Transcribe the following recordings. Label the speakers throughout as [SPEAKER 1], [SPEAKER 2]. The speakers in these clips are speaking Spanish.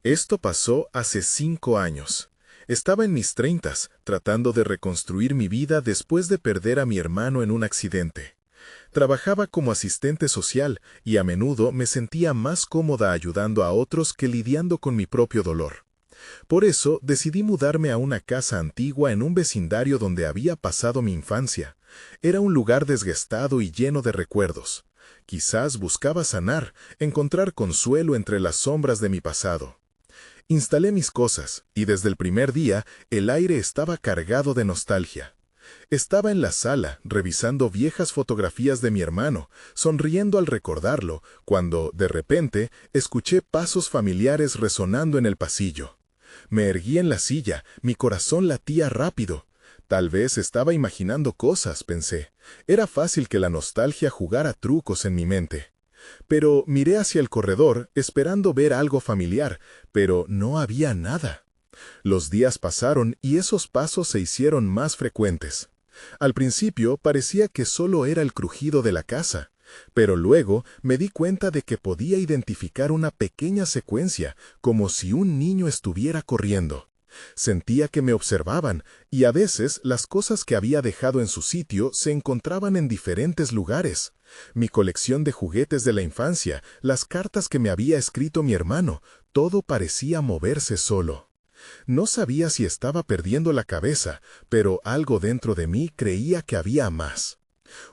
[SPEAKER 1] Esto pasó hace 5 años. Estaba en mis treintas, tratando de reconstruir mi vida después de perder a mi hermano en un accidente. Trabajaba como asistente social y a menudo me sentía más cómoda ayudando a otros que lidiando con mi propio dolor. Por eso decidí mudarme a una casa antigua en un vecindario donde había pasado mi infancia. Era un lugar desgastado y lleno de recuerdos. Quizás buscaba sanar, encontrar consuelo entre las sombras de mi pasado. Instalé mis cosas, y desde el primer día el aire estaba cargado de nostalgia. Estaba en la sala, revisando viejas fotografías de mi hermano, sonriendo al recordarlo, cuando, de repente, escuché pasos familiares resonando en el pasillo. Me erguí en la silla, mi corazón latía rápido. Tal vez estaba imaginando cosas, pensé. Era fácil que la nostalgia jugara trucos en mi mente. Pero miré hacia el corredor, esperando ver algo familiar, pero no había nada. Los días pasaron y esos pasos se hicieron más frecuentes. Al principio parecía que solo era el crujido de la casa, pero luego me di cuenta de que podía identificar una pequeña secuencia, como si un niño estuviera corriendo. Sentía que me observaban, y a veces las cosas que había dejado en su sitio se encontraban en diferentes lugares. Mi colección de juguetes de la infancia, las cartas que me había escrito mi hermano, todo parecía moverse solo. No sabía si estaba perdiendo la cabeza, pero algo dentro de mí creía que había más.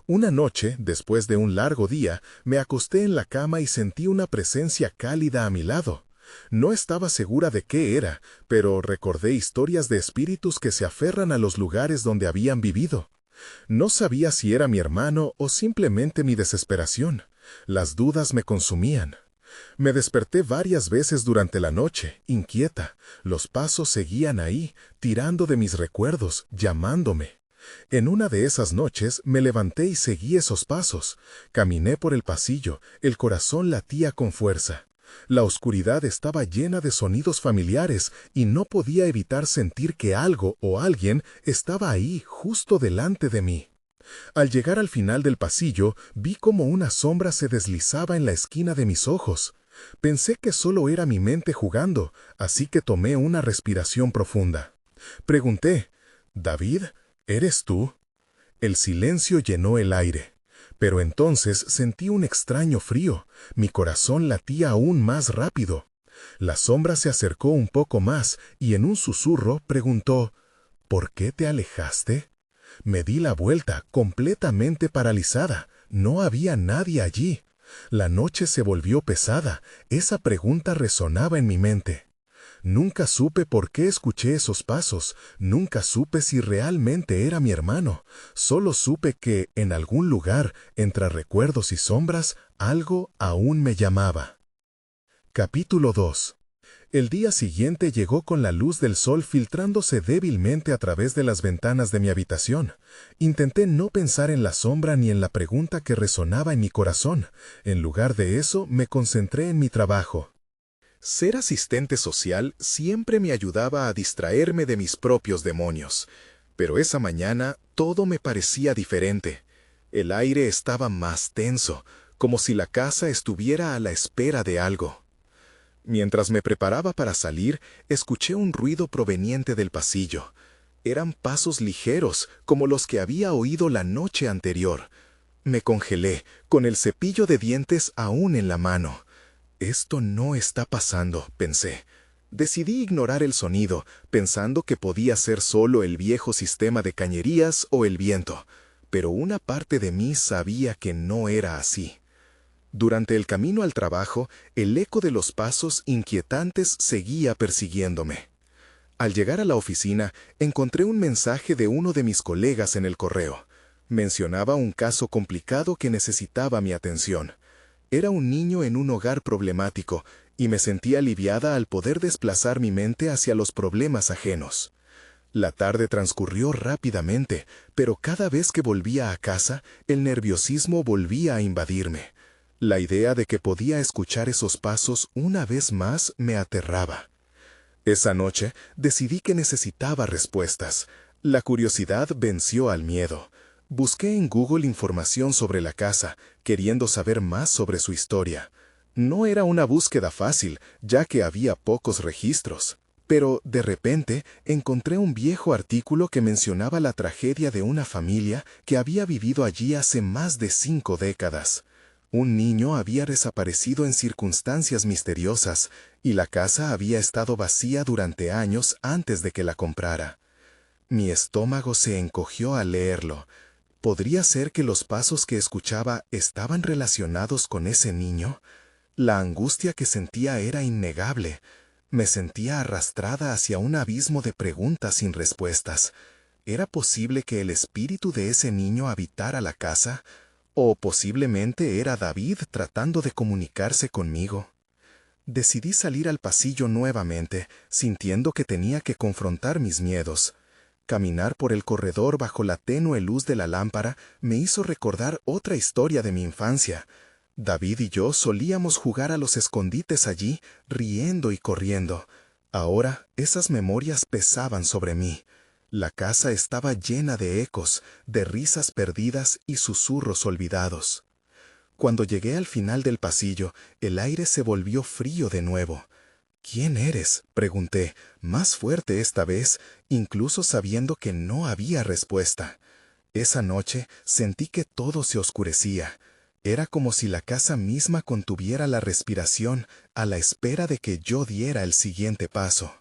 [SPEAKER 1] Una noche, después de un largo día, me acosté en la cama y sentí una presencia cálida a mi lado. No estaba segura de qué era, pero recordé historias de espíritus que se aferran a los lugares donde habían vivido. No sabía si era mi hermano o simplemente mi desesperación. Las dudas me consumían. Me desperté varias veces durante la noche, inquieta. Los pasos seguían ahí, tirando de mis recuerdos, llamándome. En una de esas noches me levanté y seguí esos pasos. Caminé por el pasillo, el corazón latía con fuerza. La oscuridad estaba llena de sonidos familiares y no podía evitar sentir que algo o alguien estaba ahí, justo delante de mí. Al llegar al final del pasillo, vi como una sombra se deslizaba en la esquina de mis ojos. Pensé que solo era mi mente jugando, así que tomé una respiración profunda. Pregunté, «¿David, eres tú?» El silencio llenó el aire. Pero entonces sentí un extraño frío. Mi corazón latía aún más rápido. La sombra se acercó un poco más y en un susurro preguntó, «¿Por qué te alejaste?» Me di la vuelta, completamente paralizada. No había nadie allí. La noche se volvió pesada. Esa pregunta resonaba en mi mente. Nunca supe por qué escuché esos pasos, nunca supe si realmente era mi hermano. Solo supe que, en algún lugar, entre recuerdos y sombras, algo aún me llamaba. Capítulo 2. El día siguiente llegó con la luz del sol filtrándose débilmente a través de las ventanas de mi habitación. Intenté no pensar en la sombra ni en la pregunta que resonaba en mi corazón. En lugar de eso, me concentré en mi trabajo. Ser asistente social siempre me ayudaba a distraerme de mis propios demonios, pero esa mañana todo me parecía diferente. El aire estaba más tenso, como si la casa estuviera a la espera de algo. Mientras me preparaba para salir, escuché un ruido proveniente del pasillo. Eran pasos ligeros, como los que había oído la noche anterior. Me congelé, con el cepillo de dientes aún en la mano. Esto no está pasando, pensé. Decidí ignorar el sonido, pensando que podía ser solo el viejo sistema de cañerías o el viento, pero una parte de mí sabía que no era así. Durante el camino al trabajo, el eco de los pasos inquietantes seguía persiguiéndome. Al llegar a la oficina, encontré un mensaje de uno de mis colegas en el correo. Mencionaba un caso complicado que necesitaba mi atención. Era un niño en un hogar problemático, y me sentí aliviada al poder desplazar mi mente hacia los problemas ajenos. La tarde transcurrió rápidamente, pero cada vez que volvía a casa, el nerviosismo volvía a invadirme. La idea de que podía escuchar esos pasos una vez más me aterraba. Esa noche decidí que necesitaba respuestas. La curiosidad venció al miedo. Busqué en Google información sobre la casa, queriendo saber más sobre su historia. No era una búsqueda fácil, ya que había pocos registros. Pero, de repente, encontré un viejo artículo que mencionaba la tragedia de una familia que había vivido allí hace más de 5 décadas. Un niño había desaparecido en circunstancias misteriosas, y la casa había estado vacía durante años antes de que la comprara. Mi estómago se encogió al leerlo. ¿Podría ser que los pasos que escuchaba estaban relacionados con ese niño? La angustia que sentía era innegable. Me sentía arrastrada hacia un abismo de preguntas sin respuestas. ¿Era posible que el espíritu de ese niño habitara la casa? ¿O posiblemente era David tratando de comunicarse conmigo? Decidí salir al pasillo nuevamente, sintiendo que tenía que confrontar mis miedos. Caminar por el corredor bajo la tenue luz de la lámpara me hizo recordar otra historia de mi infancia. David y yo solíamos jugar a los escondites allí, riendo y corriendo. Ahora esas memorias pesaban sobre mí. La casa estaba llena de ecos, de risas perdidas y susurros olvidados. Cuando llegué al final del pasillo, el aire se volvió frío de nuevo. «¿Quién eres?», pregunté, más fuerte esta vez, incluso sabiendo que no había respuesta. Esa noche sentí que todo se oscurecía. Era como si la casa misma contuviera la respiración a la espera de que yo diera el siguiente paso.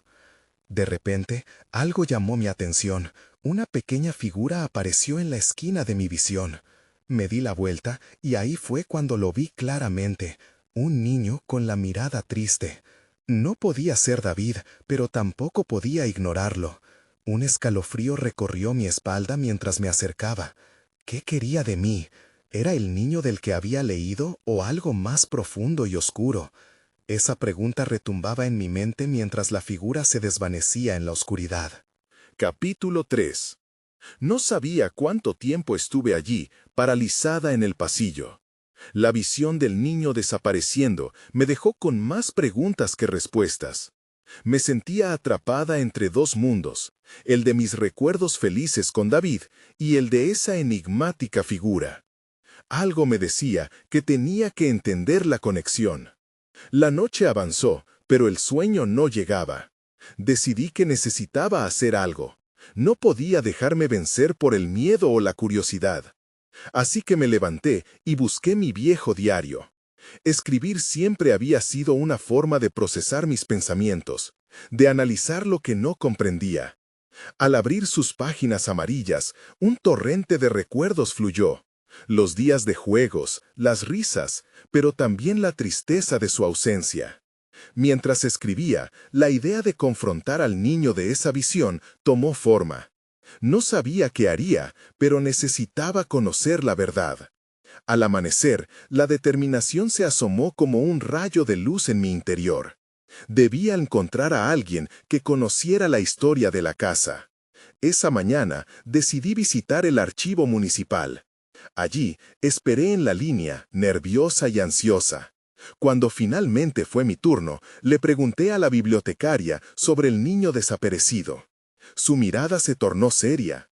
[SPEAKER 1] De repente, algo llamó mi atención. Una pequeña figura apareció en la esquina de mi visión. Me di la vuelta y ahí fue cuando lo vi claramente. Un niño con la mirada triste. No podía ser David, pero tampoco podía ignorarlo. Un escalofrío recorrió mi espalda mientras me acercaba. ¿Qué quería de mí? ¿Era el niño del que había leído o algo más profundo y oscuro? Esa pregunta retumbaba en mi mente mientras la figura se desvanecía en la oscuridad. Capítulo 3. No sabía cuánto tiempo estuve allí, paralizada en el pasillo. La visión del niño desapareciendo me dejó con más preguntas que respuestas. Me sentía atrapada entre dos mundos, el de mis recuerdos felices con David y el de esa enigmática figura. Algo me decía que tenía que entender la conexión. La noche avanzó, pero el sueño no llegaba. Decidí que necesitaba hacer algo. No podía dejarme vencer por el miedo o la curiosidad. Así que me levanté y busqué mi viejo diario. Escribir siempre había sido una forma de procesar mis pensamientos, de analizar lo que no comprendía. Al abrir sus páginas amarillas, un torrente de recuerdos fluyó. Los días de juegos, las risas, pero también la tristeza de su ausencia. Mientras escribía, la idea de confrontar al niño de esa visión tomó forma. No sabía qué haría, pero necesitaba conocer la verdad. Al amanecer, la determinación se asomó como un rayo de luz en mi interior. Debía encontrar a alguien que conociera la historia de la casa. Esa mañana decidí visitar el archivo municipal. Allí esperé en la línea, nerviosa y ansiosa. Cuando finalmente fue mi turno, le pregunté a la bibliotecaria sobre el niño desaparecido. Su mirada se tornó seria.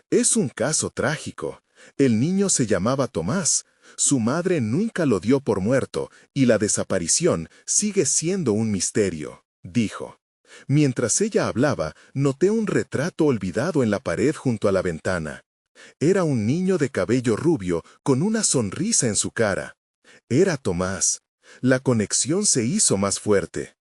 [SPEAKER 1] «Es un caso trágico. El niño se llamaba Tomás. Su madre nunca lo dio por muerto y la desaparición sigue siendo un misterio», dijo. Mientras ella hablaba, noté un retrato olvidado en la pared junto a la ventana. Era un niño de cabello rubio con una sonrisa en su cara. Era Tomás. La conexión se hizo más fuerte.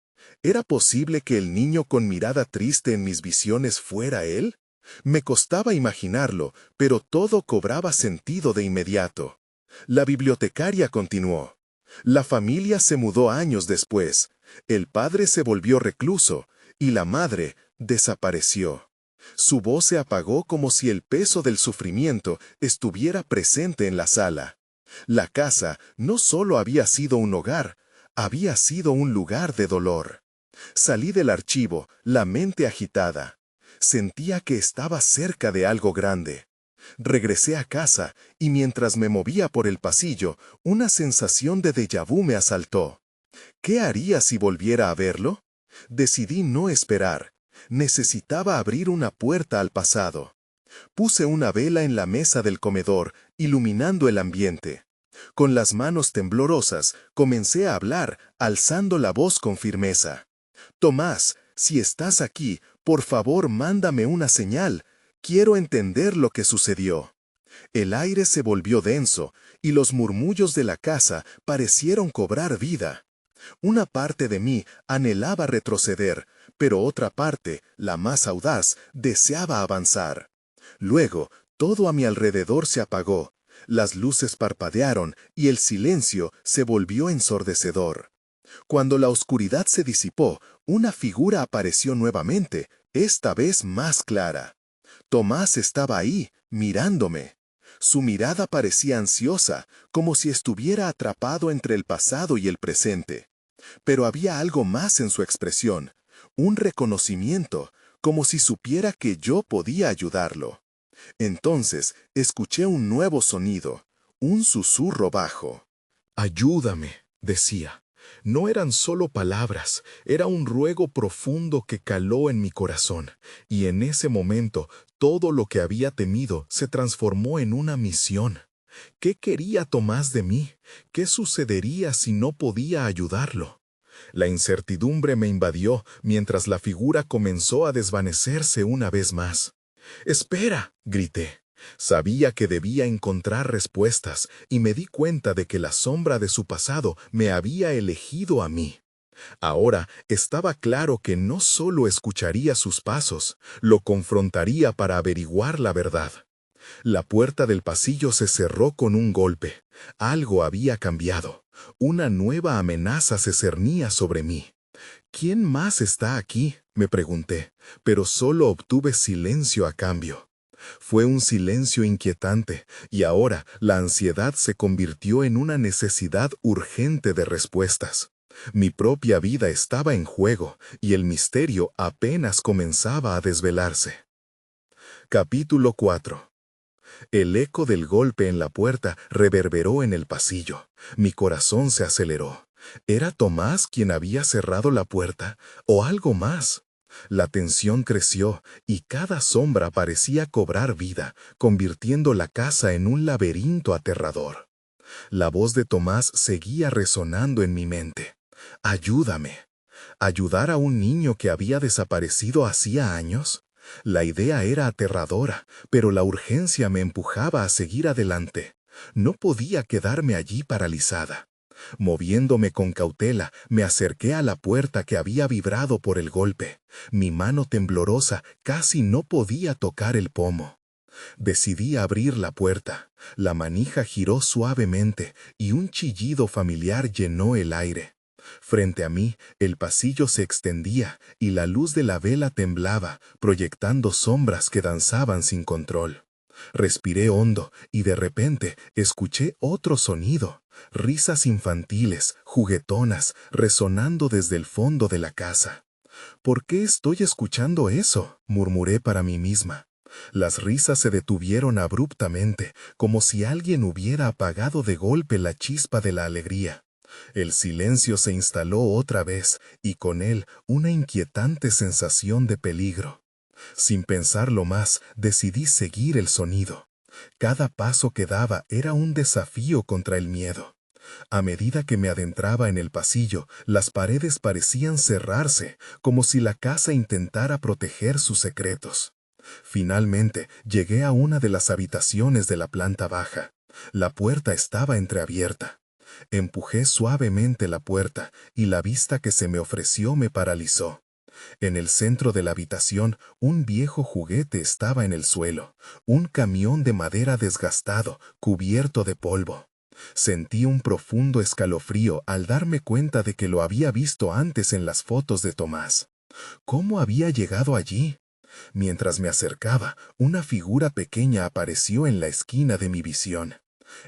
[SPEAKER 1] ¿Era posible que el niño con mirada triste en mis visiones fuera él? Me costaba imaginarlo, pero todo cobraba sentido de inmediato. La bibliotecaria continuó. La familia se mudó años después. El padre se volvió recluso y la madre desapareció. Su voz se apagó como si el peso del sufrimiento estuviera presente en la sala. La casa no solo había sido un hogar, había sido un lugar de dolor. Salí del archivo, la mente agitada. Sentía que estaba cerca de algo grande. Regresé a casa y mientras me movía por el pasillo, una sensación de déjà vu me asaltó. ¿Qué haría si volviera a verlo? Decidí no esperar. Necesitaba abrir una puerta al pasado. Puse una vela en la mesa del comedor, iluminando el ambiente. Con las manos temblorosas, comencé a hablar, alzando la voz con firmeza. Tomás, si estás aquí, por favor mándame una señal. Quiero entender lo que sucedió. El aire se volvió denso, y los murmullos de la casa parecieron cobrar vida. Una parte de mí anhelaba retroceder, pero otra parte, la más audaz, deseaba avanzar. Luego, todo a mi alrededor se apagó. Las luces parpadearon y el silencio se volvió ensordecedor. Cuando la oscuridad se disipó, una figura apareció nuevamente, esta vez más clara. Tomás estaba ahí, mirándome. Su mirada parecía ansiosa, como si estuviera atrapado entre el pasado y el presente. Pero había algo más en su expresión, un reconocimiento, como si supiera que yo podía ayudarlo. Entonces escuché un nuevo sonido, un susurro bajo. «Ayúdame», decía. No eran solo palabras, era un ruego profundo que caló en mi corazón, y en ese momento todo lo que había temido se transformó en una misión. ¿Qué quería Tomás de mí? ¿Qué sucedería si no podía ayudarlo? La incertidumbre me invadió mientras la figura comenzó a desvanecerse una vez más. «¡Espera!», grité. Sabía que debía encontrar respuestas y me di cuenta de que la sombra de su pasado me había elegido a mí. Ahora estaba claro que no solo escucharía sus pasos, lo confrontaría para averiguar la verdad. La puerta del pasillo se cerró con un golpe. Algo había cambiado. Una nueva amenaza se cernía sobre mí. «¿Quién más está aquí?», me pregunté, pero solo obtuve silencio a cambio. Fue un silencio inquietante, y ahora la ansiedad se convirtió en una necesidad urgente de respuestas. Mi propia vida estaba en juego, y el misterio apenas comenzaba a desvelarse. Capítulo 4. El eco del golpe en la puerta reverberó en el pasillo. Mi corazón se aceleró. ¿Era Tomás quien había cerrado la puerta, o algo más? La tensión creció, y cada sombra parecía cobrar vida, convirtiendo la casa en un laberinto aterrador. La voz de Tomás seguía resonando en mi mente. «Ayúdame». ¿Ayudar a un niño que había desaparecido hacía años? La idea era aterradora, pero la urgencia me empujaba a seguir adelante. No podía quedarme allí paralizada. Moviéndome con cautela, me acerqué a la puerta que había vibrado por el golpe. Mi mano temblorosa casi no podía tocar el pomo. Decidí abrir la puerta. La manija giró suavemente y un chillido familiar llenó el aire. Frente a mí, el pasillo se extendía y la luz de la vela temblaba, proyectando sombras que danzaban sin control. Respiré hondo y de repente escuché otro sonido. Risas infantiles, juguetonas, resonando desde el fondo de la casa. «¿Por qué estoy escuchando eso?», murmuré para mí misma. Las risas se detuvieron abruptamente, como si alguien hubiera apagado de golpe la chispa de la alegría. El silencio se instaló otra vez, y con él una inquietante sensación de peligro. Sin pensarlo más, decidí seguir el sonido. Cada paso que daba era un desafío contra el miedo. A medida que me adentraba en el pasillo, las paredes parecían cerrarse, como si la casa intentara proteger sus secretos. Finalmente, llegué a una de las habitaciones de la planta baja. La puerta estaba entreabierta. Empujé suavemente la puerta, y la vista que se me ofreció me paralizó. En el centro de la habitación, un viejo juguete estaba en el suelo, un camión de madera desgastado, cubierto de polvo. Sentí un profundo escalofrío al darme cuenta de que lo había visto antes en las fotos de Tomás. ¿Cómo había llegado allí? Mientras me acercaba, una figura pequeña apareció en la esquina de mi visión.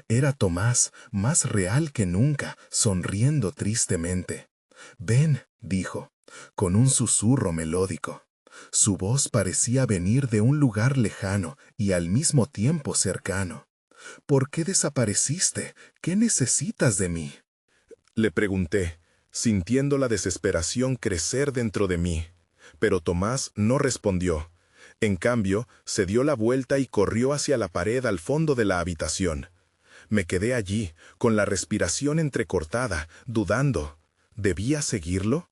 [SPEAKER 1] Era Tomás, más real que nunca, sonriendo tristemente. «Ven», dijo, con un susurro melódico. Su voz parecía venir de un lugar lejano y al mismo tiempo cercano. «¿Por qué desapareciste? ¿Qué necesitas de mí?», le pregunté, sintiendo la desesperación crecer dentro de mí. Pero Tomás no respondió. En cambio, se dio la vuelta y corrió hacia la pared al fondo de la habitación. Me quedé allí, con la respiración entrecortada, dudando. ¿Debía seguirlo?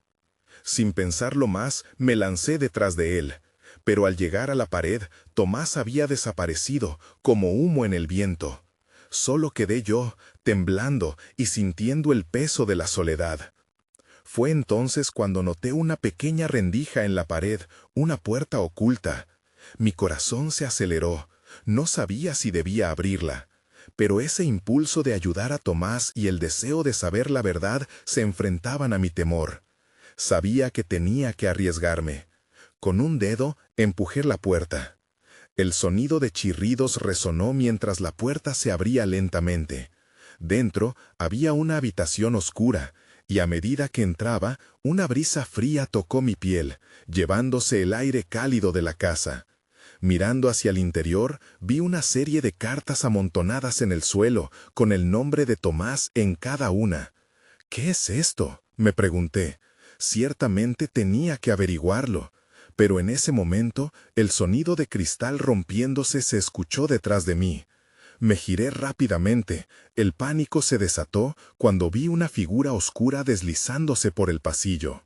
[SPEAKER 1] Sin pensarlo más, me lancé detrás de él. Pero al llegar a la pared, Tomás había desaparecido, como humo en el viento. Solo quedé yo, temblando y sintiendo el peso de la soledad. Fue entonces cuando noté una pequeña rendija en la pared, una puerta oculta. Mi corazón se aceleró. No sabía si debía abrirla. Pero ese impulso de ayudar a Tomás y el deseo de saber la verdad se enfrentaban a mi temor. Sabía que tenía que arriesgarme. Con un dedo empujé la puerta. El sonido de chirridos resonó mientras la puerta se abría lentamente. Dentro había una habitación oscura, y a medida que entraba, una brisa fría tocó mi piel, llevándose el aire cálido de la casa. Mirando hacia el interior, vi una serie de cartas amontonadas en el suelo, con el nombre de Tomás en cada una. ¿Qué es esto?, me pregunté. Ciertamente tenía que averiguarlo. Pero en ese momento, el sonido de cristal rompiéndose se escuchó detrás de mí. Me giré rápidamente. El pánico se desató cuando vi una figura oscura deslizándose por el pasillo.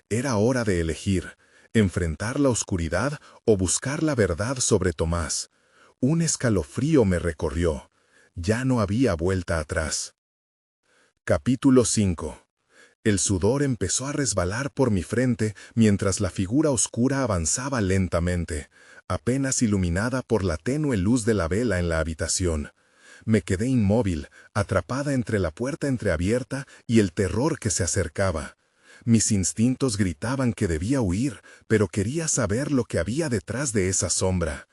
[SPEAKER 1] Era hora de elegir, enfrentar la oscuridad o buscar la verdad sobre Tomás. Un escalofrío me recorrió. Ya no había vuelta atrás. Capítulo 5. El sudor empezó a resbalar por mi frente mientras la figura oscura avanzaba lentamente, apenas iluminada por la tenue luz de la vela en la habitación. Me quedé inmóvil, atrapada entre la puerta entreabierta y el terror que se acercaba. Mis instintos gritaban que debía huir, pero quería saber lo que había detrás de esa sombra.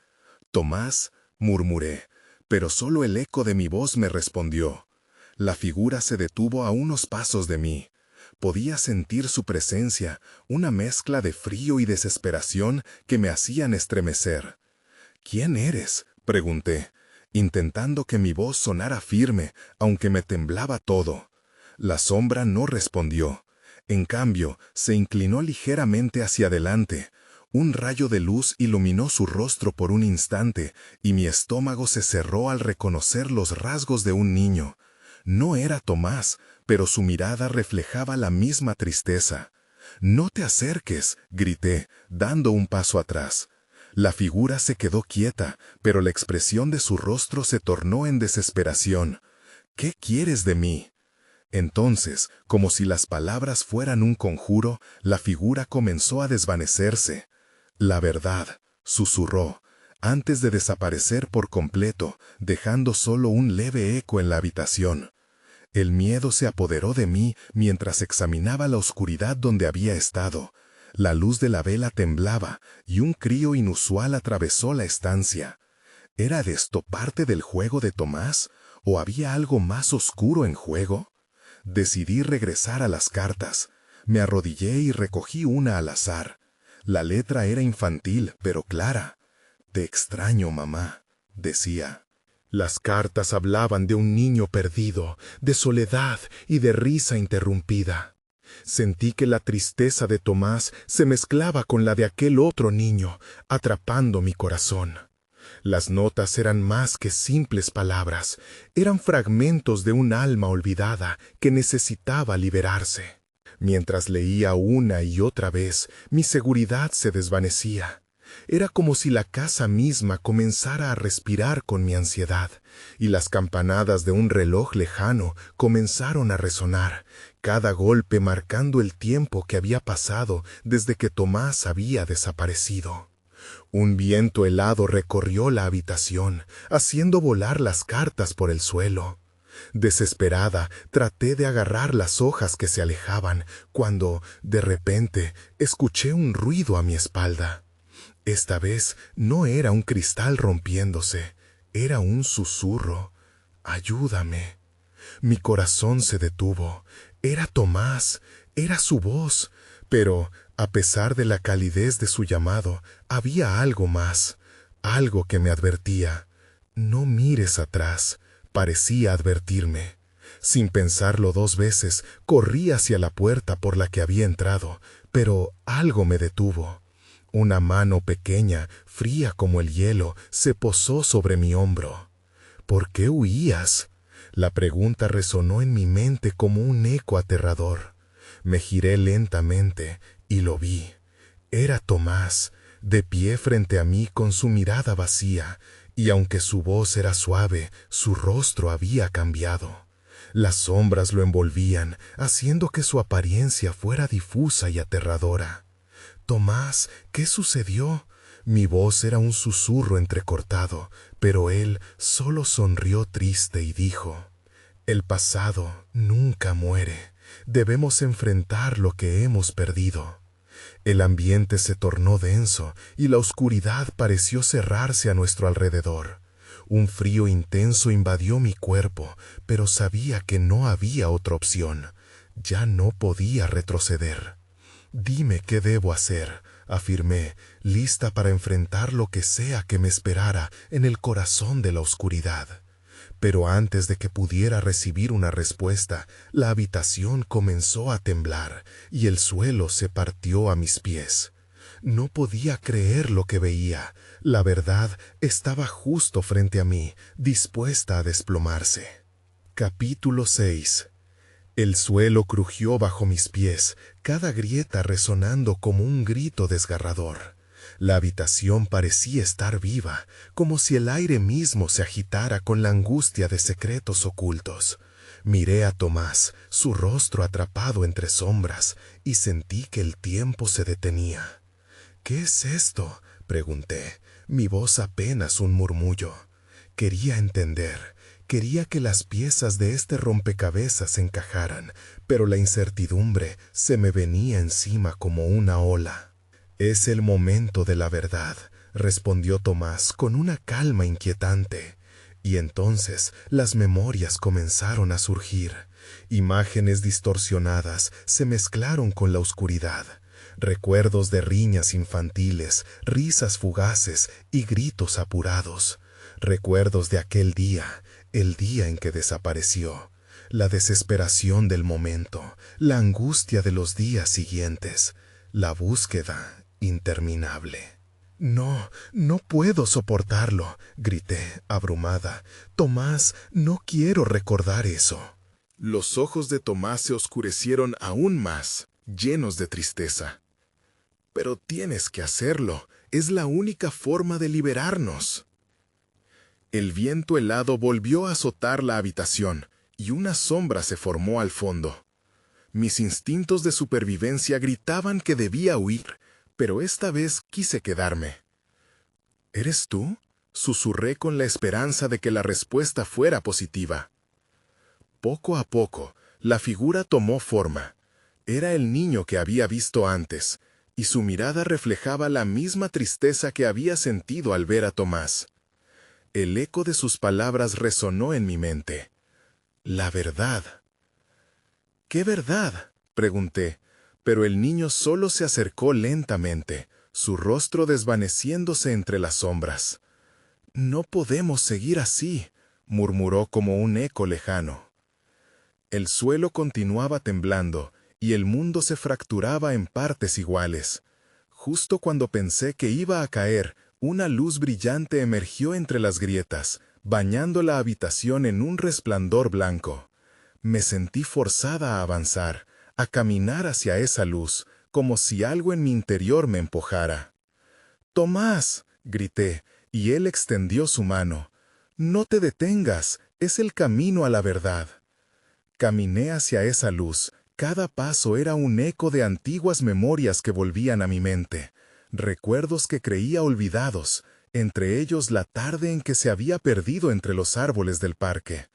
[SPEAKER 1] «Tomás», murmuré, pero solo el eco de mi voz me respondió. La figura se detuvo a unos pasos de mí. Podía sentir su presencia, una mezcla de frío y desesperación que me hacían estremecer. «¿Quién eres?», pregunté, intentando que mi voz sonara firme, aunque me temblaba todo. La sombra no respondió. En cambio, se inclinó ligeramente hacia adelante. Un rayo de luz iluminó su rostro por un instante, y mi estómago se cerró al reconocer los rasgos de un niño. No era Tomás, pero su mirada reflejaba la misma tristeza. «No te acerques», grité, dando un paso atrás. La figura se quedó quieta, pero la expresión de su rostro se tornó en desesperación. «¿Qué quieres de mí?». Entonces, como si las palabras fueran un conjuro, la figura comenzó a desvanecerse. «La verdad», susurró, antes de desaparecer por completo, dejando solo un leve eco en la habitación. El miedo se apoderó de mí mientras examinaba la oscuridad donde había estado. La luz de la vela temblaba y un crío inusual atravesó la estancia. ¿Era esto parte del juego de Tomás o había algo más oscuro en juego? Decidí regresar a las cartas. Me arrodillé y recogí una al azar. La letra era infantil, pero clara. «Te extraño, mamá», decía. Las cartas hablaban de un niño perdido, de soledad y de risa interrumpida. Sentí que la tristeza de Tomás se mezclaba con la de aquel otro niño, atrapando mi corazón. Las notas eran más que simples palabras, eran fragmentos de un alma olvidada que necesitaba liberarse. Mientras leía una y otra vez, mi seguridad se desvanecía. Era como si la casa misma comenzara a respirar con mi ansiedad, y las campanadas de un reloj lejano comenzaron a resonar, cada golpe marcando el tiempo que había pasado desde que Tomás había desaparecido. Un viento helado recorrió la habitación, haciendo volar las cartas por el suelo. Desesperada, traté de agarrar las hojas que se alejaban, cuando, de repente, escuché un ruido a mi espalda. Esta vez no era un cristal rompiéndose, era un susurro. «Ayúdame». Mi corazón se detuvo. Era Tomás, era su voz, pero, a pesar de la calidez de su llamado, había algo más, algo que me advertía. «No mires atrás», parecía advertirme. Sin pensarlo 2 veces, corrí hacia la puerta por la que había entrado, pero algo me detuvo. Una mano pequeña, fría como el hielo, se posó sobre mi hombro. «¿Por qué huías?». La pregunta resonó en mi mente como un eco aterrador. Me giré lentamente y lo vi. Era Tomás, de pie frente a mí con su mirada vacía, y aunque su voz era suave, su rostro había cambiado. Las sombras lo envolvían, haciendo que su apariencia fuera difusa y aterradora. «Tomás, ¿qué sucedió?». Mi voz era un susurro entrecortado, pero él solo sonrió triste y dijo: «El pasado nunca muere. Debemos enfrentar lo que hemos perdido». El ambiente se tornó denso y la oscuridad pareció cerrarse a nuestro alrededor. Un frío intenso invadió mi cuerpo, pero sabía que no había otra opción. Ya no podía retroceder. «Dime qué debo hacer», afirmé, lista para enfrentar lo que sea que me esperara en el corazón de la oscuridad. Pero antes de que pudiera recibir una respuesta, la habitación comenzó a temblar y el suelo se partió a mis pies. No podía creer lo que veía. La verdad estaba justo frente a mí, dispuesta a desplomarse. Capítulo 6. El suelo crujió bajo mis pies, cada grieta resonando como un grito desgarrador. La habitación parecía estar viva, como si el aire mismo se agitara con la angustia de secretos ocultos. Miré a Tomás, su rostro atrapado entre sombras, y sentí que el tiempo se detenía. «¿Qué es esto?», pregunté, mi voz apenas un murmullo. Quería entender. Quería que las piezas de este rompecabezas encajaran, pero la incertidumbre se me venía encima como una ola. «Es el momento de la verdad», respondió Tomás con una calma inquietante. Y entonces las memorias comenzaron a surgir. Imágenes distorsionadas se mezclaron con la oscuridad. Recuerdos de riñas infantiles, risas fugaces y gritos apurados. Recuerdos de aquel día, el día en que desapareció. La desesperación del momento, la angustia de los días siguientes, la búsqueda interminable. «No, no puedo soportarlo», grité, abrumada. «Tomás, no quiero recordar eso». Los ojos de Tomás se oscurecieron aún más, llenos de tristeza. «Pero tienes que hacerlo, es la única forma de liberarnos». El viento helado volvió a azotar la habitación, y una sombra se formó al fondo. Mis instintos de supervivencia gritaban que debía huir, pero esta vez quise quedarme. «¿Eres tú?», susurré con la esperanza de que la respuesta fuera positiva. Poco a poco, la figura tomó forma. Era el niño que había visto antes, y su mirada reflejaba la misma tristeza que había sentido al ver a Tomás. El eco de sus palabras resonó en mi mente. «La verdad». «¿Qué verdad?», pregunté, pero el niño solo se acercó lentamente, su rostro desvaneciéndose entre las sombras. «No podemos seguir así», murmuró como un eco lejano. El suelo continuaba temblando, y el mundo se fracturaba en partes iguales. Justo cuando pensé que iba a caer, una luz brillante emergió entre las grietas, bañando la habitación en un resplandor blanco. Me sentí forzada a avanzar, a caminar hacia esa luz, como si algo en mi interior me empujara. «Tomás», grité, y él extendió su mano. «No te detengas, es el camino a la verdad». Caminé hacia esa luz. Cada paso era un eco de antiguas memorias que volvían a mi mente. Recuerdos que creía olvidados, entre ellos la tarde en que se había perdido entre los árboles del parque.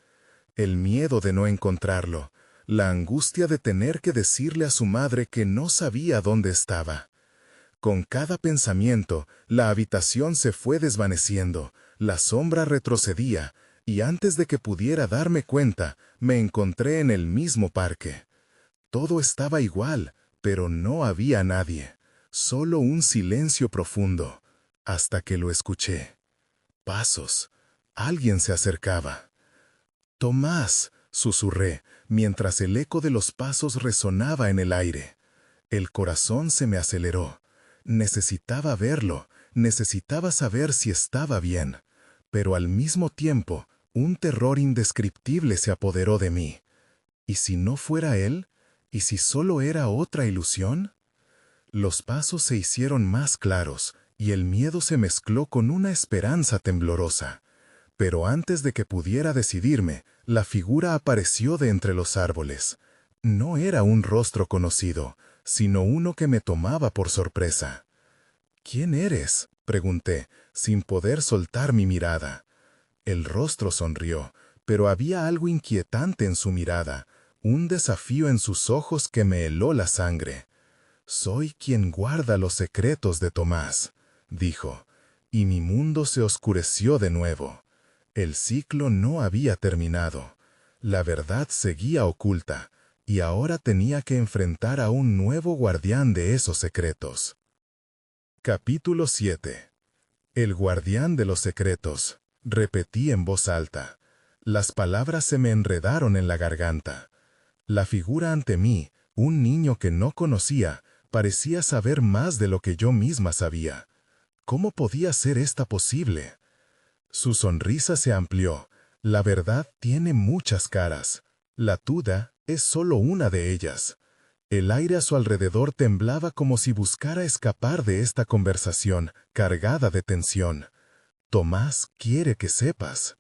[SPEAKER 1] El miedo de no encontrarlo, la angustia de tener que decirle a su madre que no sabía dónde estaba. Con cada pensamiento, la habitación se fue desvaneciendo, la sombra retrocedía, y antes de que pudiera darme cuenta, me encontré en el mismo parque. Todo estaba igual, pero no había nadie, solo un silencio profundo, hasta que lo escuché. Pasos. Alguien se acercaba. «Tomás», susurré, mientras el eco de los pasos resonaba en el aire. El corazón se me aceleró. Necesitaba verlo, necesitaba saber si estaba bien, pero al mismo tiempo, Un terror indescriptible se apoderó de mí. ¿Y si no fuera él? ¿Y si solo era otra ilusión? Los pasos se hicieron más claros, y el miedo se mezcló con una esperanza temblorosa. Pero antes de que pudiera decidirme, la figura apareció de entre los árboles. No era un rostro conocido, sino uno que me tomaba por sorpresa. «¿Quién eres?», pregunté, sin poder soltar mi mirada. El rostro sonrió, pero había algo inquietante en su mirada, un desafío en sus ojos que me heló la sangre. «Soy quien guarda los secretos de Tomás», dijo, y mi mundo se oscureció de nuevo. El ciclo no había terminado. La verdad seguía oculta, y ahora tenía que enfrentar a un nuevo guardián de esos secretos. Capítulo 7. El guardián de los secretos. Repetí en voz alta. Las palabras se me enredaron en la garganta. La figura ante mí, un niño que no conocía, parecía saber más de lo que yo misma sabía. ¿Cómo podía ser esta posible? Su sonrisa se amplió. La verdad tiene muchas caras. La tuya es solo una de ellas. El aire a su alrededor temblaba como si buscara escapar de esta conversación, cargada de tensión. Tomás quiere que sepas.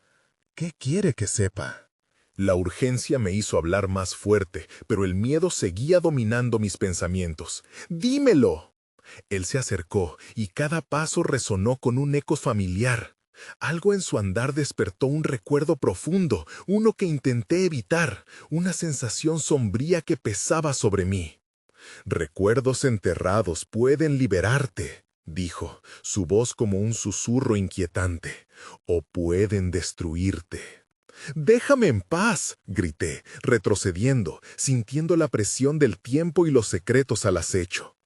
[SPEAKER 1] ¿Qué quiere que sepa? La urgencia me hizo hablar más fuerte, pero el miedo seguía dominando mis pensamientos. ¡Dímelo! Él se acercó, y cada paso resonó con un eco familiar. Algo en su andar despertó un recuerdo profundo, uno que intenté evitar, una sensación sombría que pesaba sobre mí. «Recuerdos enterrados pueden liberarte», dijo, su voz como un susurro inquietante, «o pueden destruirte». «Déjame en paz», grité, retrocediendo, sintiendo la presión del tiempo y los secretos al acecho.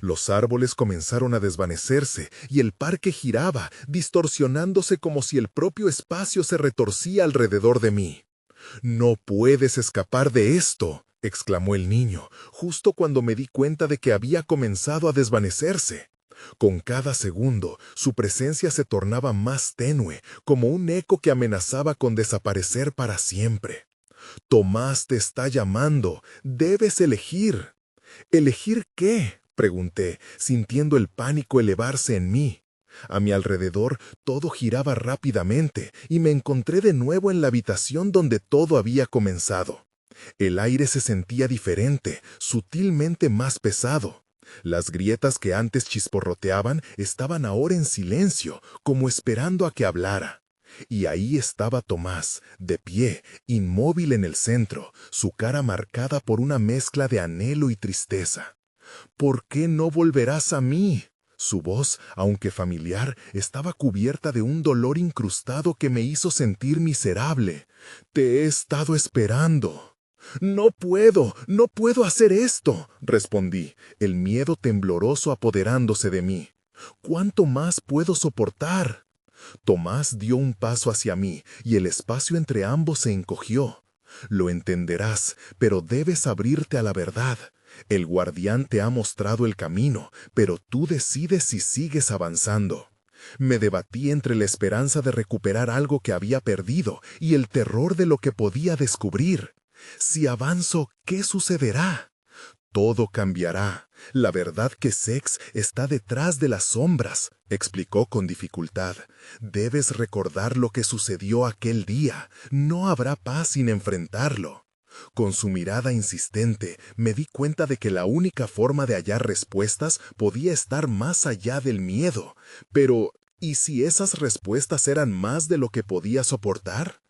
[SPEAKER 1] Los árboles comenzaron a desvanecerse y el parque giraba, distorsionándose como si el propio espacio se retorcía alrededor de mí. «No puedes escapar de esto», exclamó el niño, justo cuando me di cuenta de que había comenzado a desvanecerse. Con cada segundo, su presencia se tornaba más tenue, como un eco que amenazaba con desaparecer para siempre. «Tomás te está llamando, debes elegir». «¿Elegir qué?», pregunté, sintiendo el pánico elevarse en mí. A mi alrededor todo giraba rápidamente y me encontré de nuevo en la habitación donde todo había comenzado. El aire se sentía diferente, sutilmente más pesado. Las grietas que antes chisporroteaban estaban ahora en silencio, como esperando a que hablara. Y ahí estaba Tomás, de pie, inmóvil en el centro, su cara marcada por una mezcla de anhelo y tristeza. «¿Por qué no volverás a mí?». Su voz, aunque familiar, estaba cubierta de un dolor incrustado que me hizo sentir miserable. «Te he estado esperando». «No puedo hacer esto», respondí, el miedo tembloroso apoderándose de mí. «¿Cuánto más puedo soportar?». Tomás dio un paso hacia mí y el espacio entre ambos se encogió. «Lo entenderás, pero debes abrirte a la verdad. El guardián te ha mostrado el camino, pero tú decides si sigues avanzando». Me debatí entre la esperanza de recuperar algo que había perdido y el terror de lo que podía descubrir. Si avanzo, ¿qué sucederá? Todo cambiará. La verdad que Sex está detrás de las sombras, explicó con dificultad. Debes recordar lo que sucedió aquel día. No habrá paz sin enfrentarlo. Con su mirada insistente, me di cuenta de que la única forma de hallar respuestas podía estar más allá del miedo. Pero, ¿y si esas respuestas eran más de lo que podía soportar?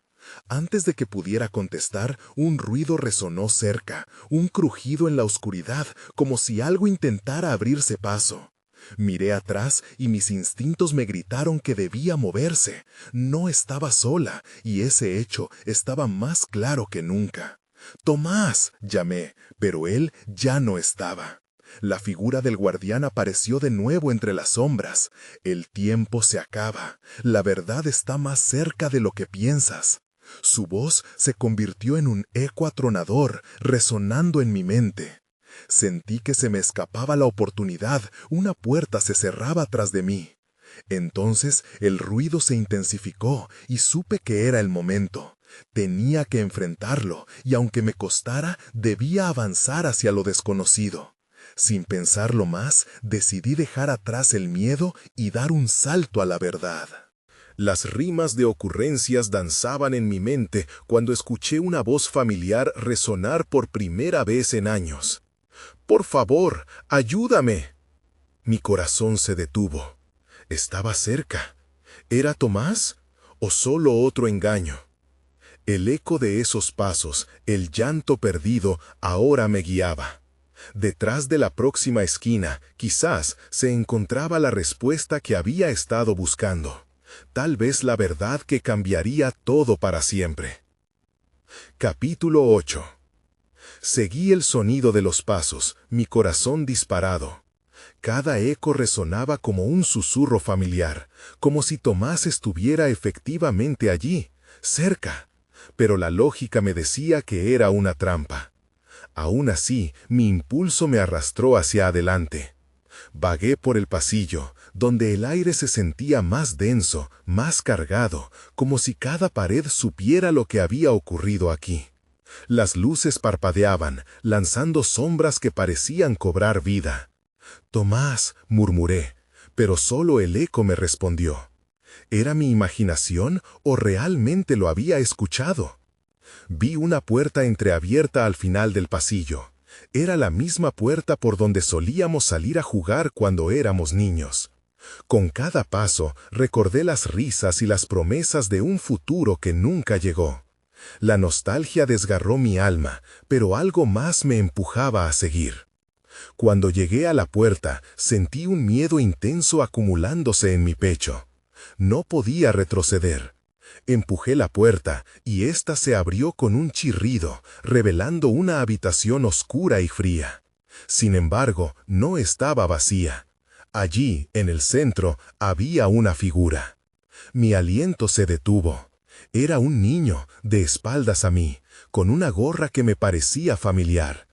[SPEAKER 1] Antes de que pudiera contestar, un ruido resonó cerca, un crujido en la oscuridad, como si algo intentara abrirse paso. Miré atrás y mis instintos me gritaron que debía moverse. No estaba sola, y ese hecho estaba más claro que nunca. «Tomás», llamé, pero él ya no estaba. La figura del guardián apareció de nuevo entre las sombras. «El tiempo se acaba. La verdad está más cerca de lo que piensas». Su voz se convirtió en un eco atronador, resonando en mi mente. Sentí que se me escapaba la oportunidad, una puerta se cerraba tras de mí. Entonces el ruido se intensificó y supe que era el momento. Tenía que enfrentarlo y aunque me costara, debía avanzar hacia lo desconocido. Sin pensarlo más, decidí dejar atrás el miedo y dar un salto a la verdad. Las rimas de ocurrencias danzaban en mi mente cuando escuché una voz familiar resonar por primera vez en años. «Por favor, ayúdame». Mi corazón se detuvo. ¿Estaba cerca? ¿Era Tomás o solo otro engaño? El eco de esos pasos, el llanto perdido, ahora me guiaba. Detrás de la próxima esquina, quizás, se encontraba la respuesta que había estado buscando. Tal vez la verdad que cambiaría todo para siempre. Capítulo 8. Seguí el sonido de los pasos, mi corazón disparado. Cada eco resonaba como un susurro familiar, como si Tomás estuviera efectivamente allí, cerca. Pero la lógica me decía que era una trampa. Aún así, mi impulso me arrastró hacia adelante. Vagué por el pasillo, donde el aire se sentía más denso, más cargado, como si cada pared supiera lo que había ocurrido aquí. Las luces parpadeaban, lanzando sombras que parecían cobrar vida. «Tomás», murmuré, pero solo el eco me respondió. ¿Era mi imaginación o realmente lo había escuchado? Vi una puerta entreabierta al final del pasillo. Era la misma puerta por donde solíamos salir a jugar cuando éramos niños. Con cada paso recordé las risas y las promesas de un futuro que nunca llegó. La nostalgia desgarró mi alma, pero algo más me empujaba a seguir. Cuando llegué a la puerta, sentí un miedo intenso acumulándose en mi pecho. No podía retroceder. Empujé la puerta y ésta se abrió con un chirrido, revelando una habitación oscura y fría. Sin embargo, no estaba vacía. Allí, en el centro, había una figura. Mi aliento se detuvo. Era un niño, de espaldas a mí, con una gorra que me parecía familiar.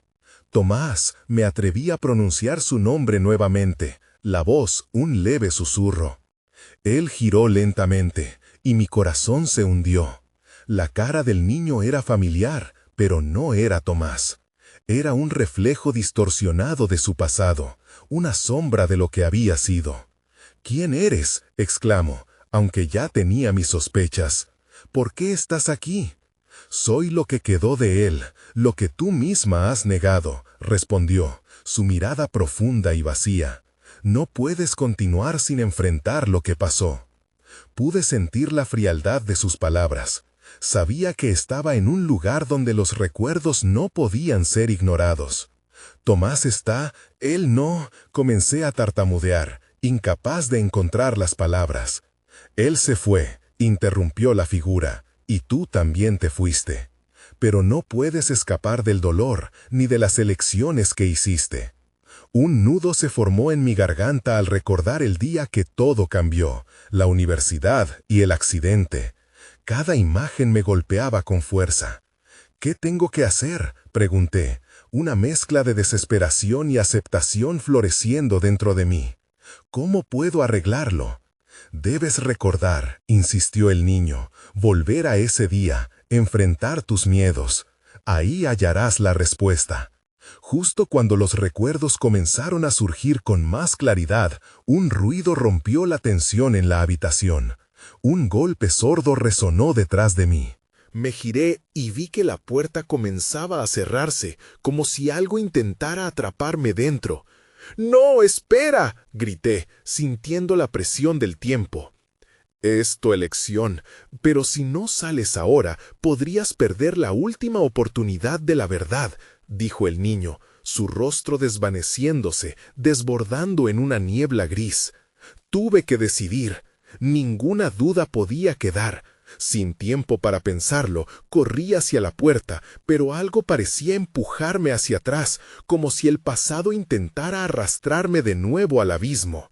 [SPEAKER 1] «Tomás», me atreví a pronunciar su nombre nuevamente, la voz un leve susurro. Él giró lentamente, y mi corazón se hundió. La cara del niño era familiar, pero no era Tomás. Era un reflejo distorsionado de su pasado, una sombra de lo que había sido. «¿Quién eres?», exclamó, aunque ya tenía mis sospechas. «¿Por qué estás aquí?» «Soy lo que quedó de él, lo que tú misma has negado», respondió, su mirada profunda y vacía. «No puedes continuar sin enfrentar lo que pasó». Pude sentir la frialdad de sus palabras. Sabía que estaba en un lugar donde los recuerdos no podían ser ignorados. «Tomás está, él no», comencé a tartamudear, incapaz de encontrar las palabras. «Él se fue», interrumpió la figura, «y tú también te fuiste. Pero no puedes escapar del dolor, ni de las elecciones que hiciste». Un nudo se formó en mi garganta al recordar el día que todo cambió, la universidad y el accidente. Cada imagen me golpeaba con fuerza. «¿Qué tengo que hacer?», pregunté, una mezcla de desesperación y aceptación floreciendo dentro de mí. «¿Cómo puedo arreglarlo?». «Debes recordar», insistió el niño, «volver a ese día, enfrentar tus miedos. Ahí hallarás la respuesta». Justo cuando los recuerdos comenzaron a surgir con más claridad, un ruido rompió la tensión en la habitación. Un golpe sordo resonó detrás de mí. Me giré y vi que la puerta comenzaba a cerrarse, como si algo intentara atraparme dentro. «¡No, espera!», grité, sintiendo la presión del tiempo. «Es tu elección, pero si no sales ahora, podrías perder la última oportunidad de la verdad», dijo el niño, su rostro desvaneciéndose, desbordando en una niebla gris. Tuve que decidir. Ninguna duda podía quedar. Sin tiempo para pensarlo, corrí hacia la puerta, pero algo parecía empujarme hacia atrás, como si el pasado intentara arrastrarme de nuevo al abismo.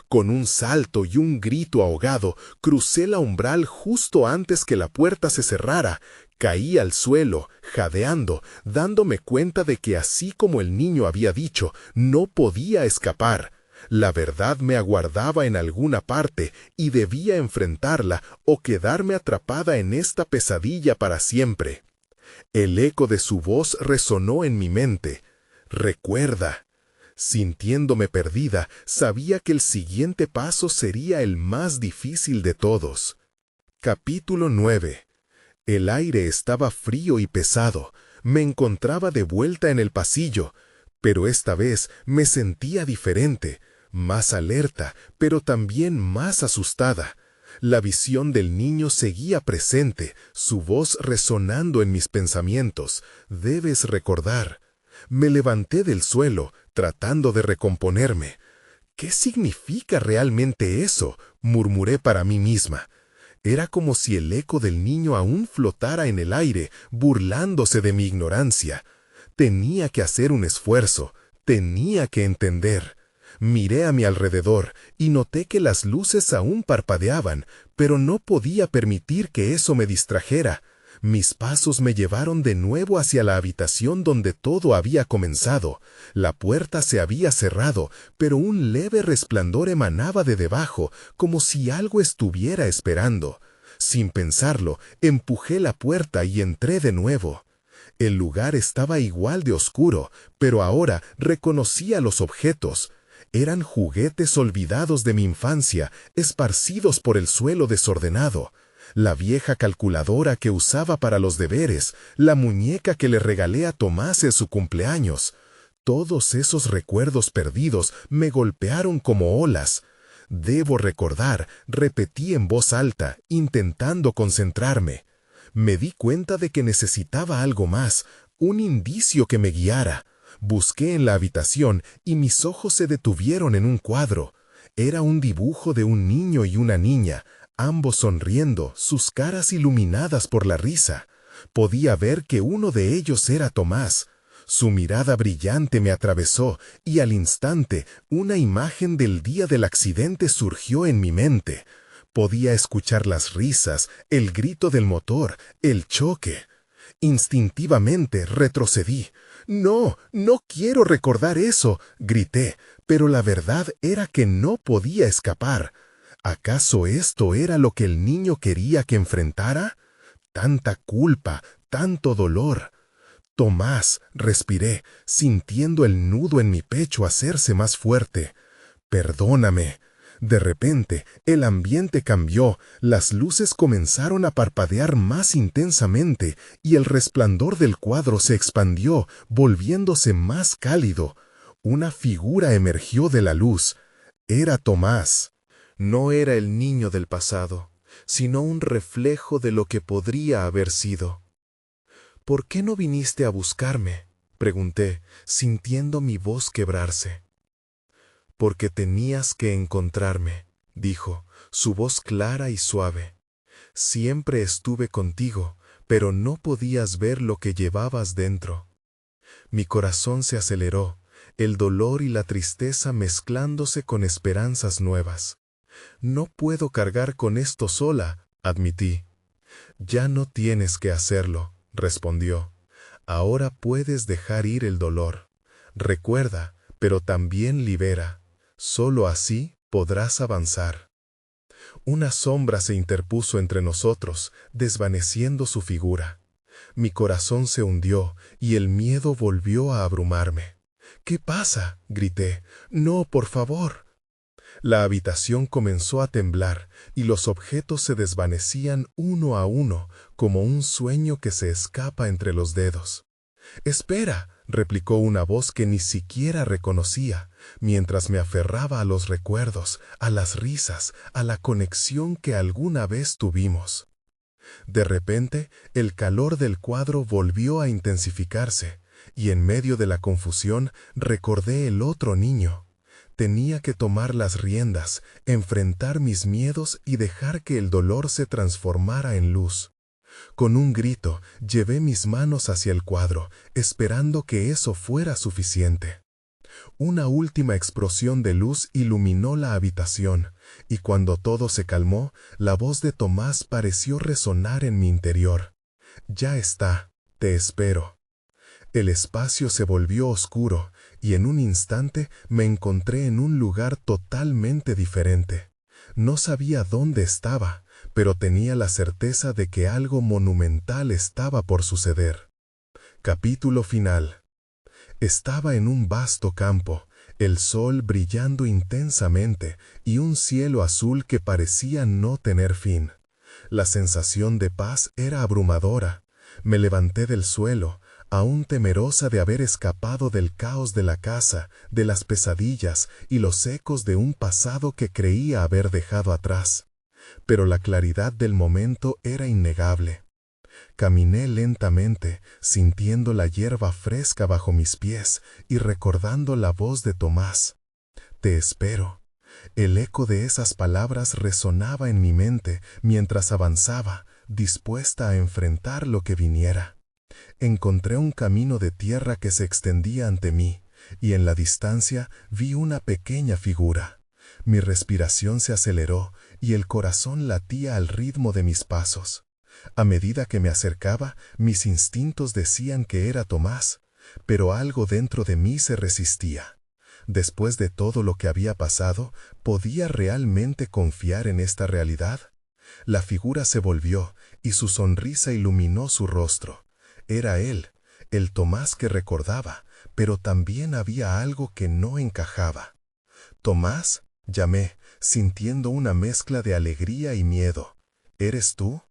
[SPEAKER 1] Con un salto y un grito ahogado, crucé la umbral justo antes que la puerta se cerrara. Caí al suelo, jadeando, dándome cuenta de que así como el niño había dicho, no podía escapar. La verdad me aguardaba en alguna parte y debía enfrentarla o quedarme atrapada en esta pesadilla para siempre. El eco de su voz resonó en mi mente. Recuerda. Sintiéndome perdida, sabía que el siguiente paso sería el más difícil de todos. Capítulo 9. El aire estaba frío y pesado. Me encontraba de vuelta en el pasillo, pero esta vez me sentía diferente, más alerta, pero también más asustada. La visión del niño seguía presente, su voz resonando en mis pensamientos. Debes recordar. Me levanté del suelo, tratando de recomponerme. ¿Qué significa realmente eso?, murmuré para mí misma. Era como si el eco del niño aún flotara en el aire, burlándose de mi ignorancia. Tenía que hacer un esfuerzo, tenía que entender. Miré a mi alrededor y noté que las luces aún parpadeaban, pero no podía permitir que eso me distrajera. Mis pasos me llevaron de nuevo hacia la habitación donde todo había comenzado. La puerta se había cerrado, pero un leve resplandor emanaba de debajo, como si algo estuviera esperando. Sin pensarlo, empujé la puerta y entré de nuevo. El lugar estaba igual de oscuro, pero ahora reconocía los objetos. Eran juguetes olvidados de mi infancia, esparcidos por el suelo desordenado. La vieja calculadora que usaba para los deberes, la muñeca que le regalé a Tomás en su cumpleaños. Todos esos recuerdos perdidos me golpearon como olas. Debo recordar, repetí en voz alta, intentando concentrarme. Me di cuenta de que necesitaba algo más, un indicio que me guiara. Busqué en la habitación y mis ojos se detuvieron en un cuadro. Era un dibujo de un niño y una niña, ambos sonriendo, sus caras iluminadas por la risa. Podía ver que uno de ellos era Tomás. Su mirada brillante me atravesó y al instante una imagen del día del accidente surgió en mi mente. Podía escuchar las risas, el grito del motor, el choque. Instintivamente retrocedí. «No, no quiero recordar eso», grité, pero la verdad era que no podía escapar. ¿Acaso esto era lo que el niño quería que enfrentara? Tanta culpa, tanto dolor. «Tomás», respiré, sintiendo el nudo en mi pecho hacerse más fuerte. «Perdóname». De repente, el ambiente cambió, las luces comenzaron a parpadear más intensamente y el resplandor del cuadro se expandió, volviéndose más cálido. Una figura emergió de la luz. Era Tomás. No era el niño del pasado, sino un reflejo de lo que podría haber sido. «¿Por qué no viniste a buscarme?», pregunté, sintiendo mi voz quebrarse. «Porque tenías que encontrarme», dijo, su voz clara y suave. «Siempre estuve contigo, pero no podías ver lo que llevabas dentro». Mi corazón se aceleró, el dolor y la tristeza mezclándose con esperanzas nuevas. «No puedo cargar con esto sola», admití. «Ya no tienes que hacerlo», respondió. «Ahora puedes dejar ir el dolor. Recuerda, pero también libera. Solo así podrás avanzar». Una sombra se interpuso entre nosotros, desvaneciendo su figura. Mi corazón se hundió y el miedo volvió a abrumarme. «¿Qué pasa?», grité. «No, por favor». La habitación comenzó a temblar y los objetos se desvanecían uno a uno, como un sueño que se escapa entre los dedos. «Espera», replicó una voz que ni siquiera reconocía, mientras me aferraba a los recuerdos, a las risas, a la conexión que alguna vez tuvimos. De repente, el calor del cuadro volvió a intensificarse, y en medio de la confusión recordé el otro niño. Tenía que tomar las riendas, enfrentar mis miedos y dejar que el dolor se transformara en luz. Con un grito, llevé mis manos hacia el cuadro, esperando que eso fuera suficiente. Una última explosión de luz iluminó la habitación, y cuando todo se calmó, la voz de Tomás pareció resonar en mi interior. «Ya está, te espero». El espacio se volvió oscuro, y en un instante me encontré en un lugar totalmente diferente. No sabía dónde estaba, pero tenía la certeza de que algo monumental estaba por suceder. Capítulo final. Estaba en un vasto campo, el sol brillando intensamente y un cielo azul que parecía no tener fin. La sensación de paz era abrumadora. Me levanté del suelo, aún temerosa de haber escapado del caos de la casa, de las pesadillas y los ecos de un pasado que creía haber dejado atrás. Pero la claridad del momento era innegable. Caminé lentamente, sintiendo la hierba fresca bajo mis pies y recordando la voz de Tomás. «Te espero». El eco de esas palabras resonaba en mi mente mientras avanzaba, dispuesta a enfrentar lo que viniera. Encontré un camino de tierra que se extendía ante mí, y en la distancia vi una pequeña figura. Mi respiración se aceleró y el corazón latía al ritmo de mis pasos. A medida que me acercaba, mis instintos decían que era Tomás, pero algo dentro de mí se resistía. Después de todo lo que había pasado, ¿podía realmente confiar en esta realidad? La figura se volvió y su sonrisa iluminó su rostro. Era él, el Tomás que recordaba, pero también había algo que no encajaba. «Tomás», llamé, sintiendo una mezcla de alegría y miedo. «¿Eres tú?».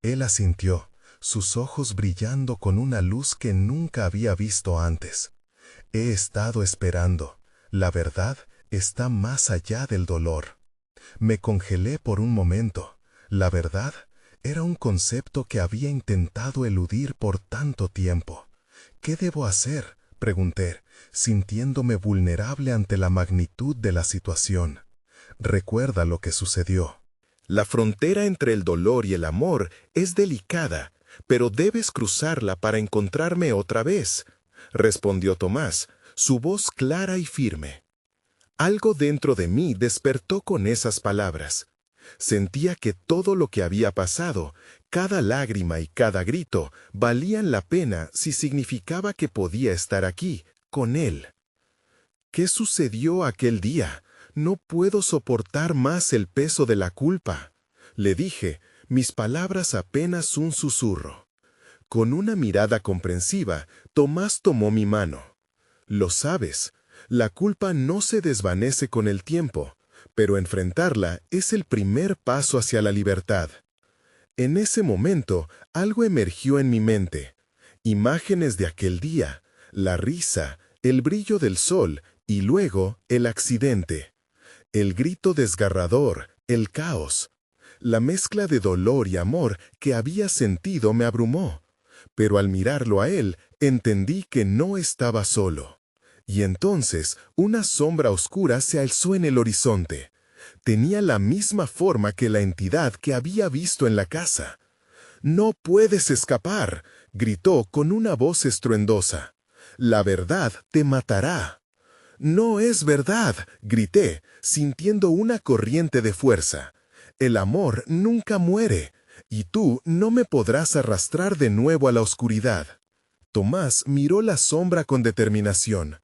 [SPEAKER 1] Él asintió, sus ojos brillando con una luz que nunca había visto antes. «He estado esperando. La verdad está más allá del dolor». Me congelé por un momento. La verdad era un concepto que había intentado eludir por tanto tiempo. «¿Qué debo hacer?», pregunté, sintiéndome vulnerable ante la magnitud de la situación. «Recuerda lo que sucedió. La frontera entre el dolor y el amor es delicada, pero debes cruzarla para encontrarme otra vez», respondió Tomás, su voz clara y firme. Algo dentro de mí despertó con esas palabras. Sentía que todo lo que había pasado, cada lágrima y cada grito, valían la pena si significaba que podía estar aquí, con él. «¿Qué sucedió aquel día? No puedo soportar más el peso de la culpa», le dije, mis palabras apenas un susurro. Con una mirada comprensiva, Tomás tomó mi mano. «Lo sabes, la culpa no se desvanece con el tiempo, pero enfrentarla es el primer paso hacia la libertad». En ese momento, algo emergió en mi mente. Imágenes de aquel día, la risa, el brillo del sol y luego el accidente. El grito desgarrador, el caos. La mezcla de dolor y amor que había sentido me abrumó, pero al mirarlo a él, entendí que no estaba solo. Y entonces, una sombra oscura se alzó en el horizonte. Tenía la misma forma que la entidad que había visto en la casa. «No puedes escapar», gritó con una voz estruendosa. «La verdad te matará». «No es verdad», grité, sintiendo una corriente de fuerza. «El amor nunca muere, y tú no me podrás arrastrar de nuevo a la oscuridad». Tomás miró la sombra con determinación.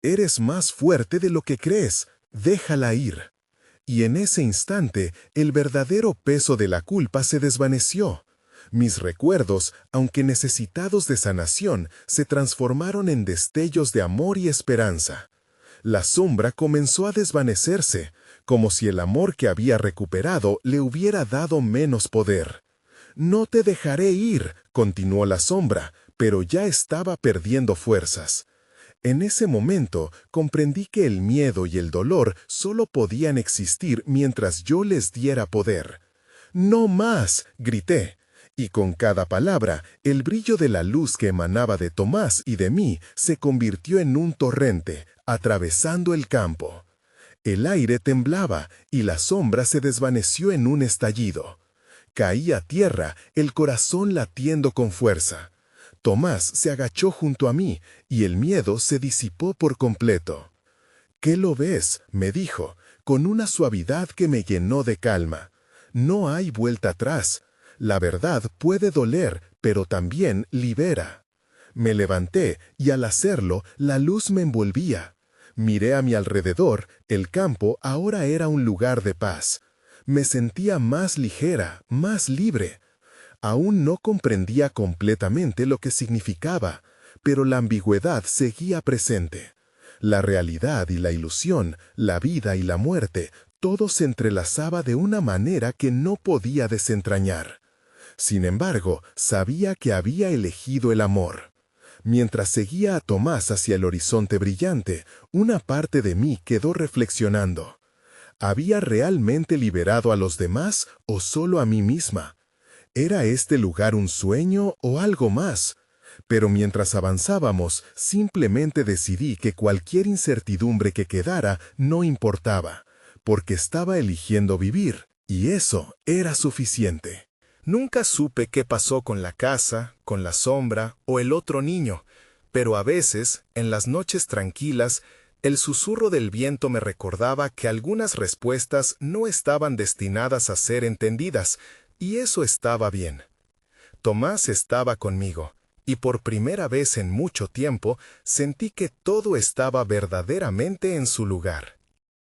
[SPEAKER 1] «Eres más fuerte de lo que crees, déjala ir». Y en ese instante, el verdadero peso de la culpa se desvaneció. Mis recuerdos, aunque necesitados de sanación, se transformaron en destellos de amor y esperanza. La sombra comenzó a desvanecerse, como si el amor que había recuperado le hubiera dado menos poder. «No te dejaré ir», continuó la sombra, pero ya estaba perdiendo fuerzas. En ese momento comprendí que el miedo y el dolor solo podían existir mientras yo les diera poder. «¡No más!», grité, y con cada palabra, el brillo de la luz que emanaba de Tomás y de mí se convirtió en un torrente, atravesando el campo. El aire temblaba y la sombra se desvaneció en un estallido. Caí a tierra, el corazón latiendo con fuerza. Tomás se agachó junto a mí y el miedo se disipó por completo. «¿Qué lo ves?», me dijo, con una suavidad que me llenó de calma. «No hay vuelta atrás. La verdad puede doler, pero también libera». Me levanté y al hacerlo, la luz me envolvía. Miré a mi alrededor, el campo ahora era un lugar de paz. Me sentía más ligera, más libre. Aún no comprendía completamente lo que significaba, pero la ambigüedad seguía presente. La realidad y la ilusión, la vida y la muerte, todo se entrelazaba de una manera que no podía desentrañar. Sin embargo, sabía que había elegido el amor. Mientras seguía a Tomás hacia el horizonte brillante, una parte de mí quedó reflexionando. ¿Había realmente liberado a los demás o solo a mí misma? ¿Era este lugar un sueño o algo más? Pero mientras avanzábamos, simplemente decidí que cualquier incertidumbre que quedara no importaba, porque estaba eligiendo vivir, y eso era suficiente. Nunca supe qué pasó con la casa, con la sombra o el otro niño, pero a veces, en las noches tranquilas, el susurro del viento me recordaba que algunas respuestas no estaban destinadas a ser entendidas, y eso estaba bien. Tomás estaba conmigo, y por primera vez en mucho tiempo sentí que todo estaba verdaderamente en su lugar.